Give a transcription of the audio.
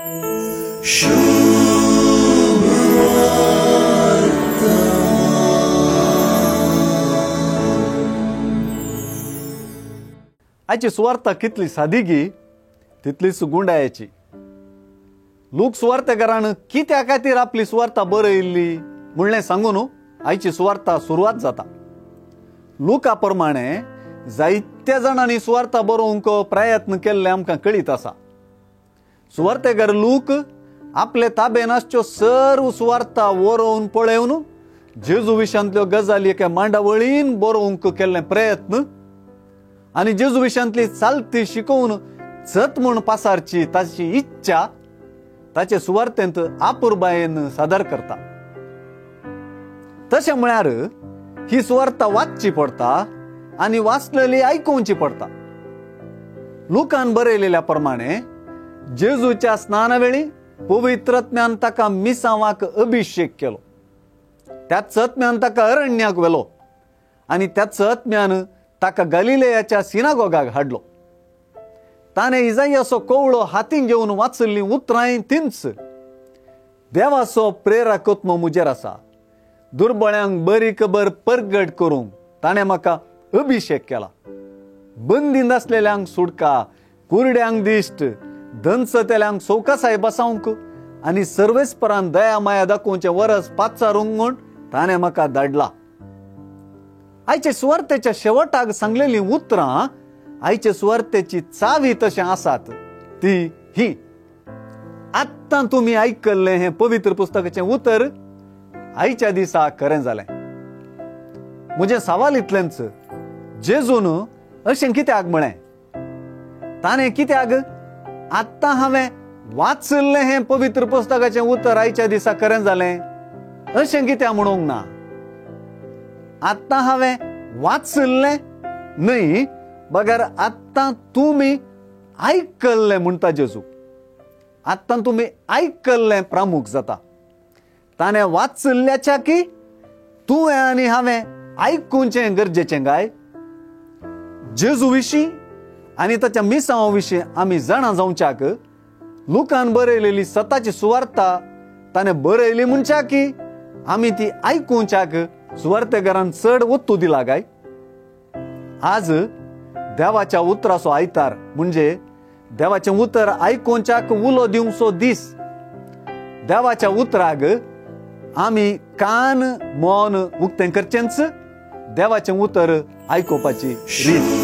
आयची सुवार्ता कितली सादीगी तितलीच गुंडायाची. लोक सुवार्थेकारान कित्या खातीर आपली सुवार्ता बरयल्ली म्हणलें सांगून आयची सुवार्ता सुरवात जाता. लुका प्रमाणे जायत्या जाणांनी सुवार्ता बरोवंक प्रयत्न केल्ले आमकां कळीत आसा. सुवार्थेकार लूक आपले ताबेन आसच्यो सर्व सुवार्ता वरोवन पळयवन जेजू विशयांतल्यो गजाली एका मांडावळीन बरोवंक केल्ले प्रयत्न आनी जेजू विशयांतली चालती शिकोवन जत म्हूण पासारची ताची इच्छा ताचे सुवार्थेंत आपुरबायेन सादर करता. तशें म्हळ्यार ही सुवार्ता वाचची पडटा आनी वाचलेली आयकुवची पडटा. लुकान बरयलेल्या प्रमाणे जेजूच्या स्नानावेळी पवित्रत्म्यान ताका मिसावाक अभिषेक केलो. त्याच आत्म्यान ताका अरण्याक व्हेलो आनी त्याच आत्म्यान ताका गलिलेयाच्या सिनागोगाक हाडलो. ताणें इजायाचो कवळो हातीन घेवन वाचल्ली उतरां तींच. देवाचो प्रेरकत्व मुजेर आसा. दुर्बळ्यांक बरी खबर परगट करूंक ताणें म्हाका अभिषेक केला. बंदीन आसलेल्यांक सुटका, कुरड्यांक दिश्ट, धनसतेल्यांक सौकासाय बसावंक आनी सर्वेस्परान दया माया दाखोवचें वरस पाचारूंक म्हूण ताणें म्हाका धाडला. आयचे सुवार्तेच्या शेवटाक सांगलेली उतरां आयचे सुवार्तेची चावी तशें आसात ती ही. आत्तां तुमी आयकल्लें हें पवित्र पुस्तकाचें उतर आयच्या दिसा खरें जालें. म्हजें सवाल इतलेंच, जेजून अशें कित्याक म्हळें? ताणें कित्याक आत्तां हांवें वाचल्लें हें पवित्र पुस्तकाचें उतर आयच्या दिसा खरें जालें अशें कित्याक म्हणूंक ना? आत्तां हांवें वाचल्लें न्हय, बगर आत्तां तुमी आयकल्लें म्हणटा जेजू. आत्तां तुमी आयकल्लें प्रामुख जाता. ताणें वाचल्ल्याच्या की तुवें आनी हांवें आयकुचें गरजेचें काय? जेजू विशीं आनी ताच्या मिसांवा विशीं आमी जाणा जावच्याक लुकान बरयलेली सताची सुवार्ता ताणें बरयली म्हणच्या की आमी ती आयकुच्याक सुवार्थेकारान चड वत्तू दिला काय? आज देवाच्या उतराचो आयतार म्हणजे देवाचें उतर आयकुच्याक उलो दिवचो दीस. देवाच्या उतराक आमी कान मन उक्तें करचेंच, देवाचें उतर आयकुपाची रीत.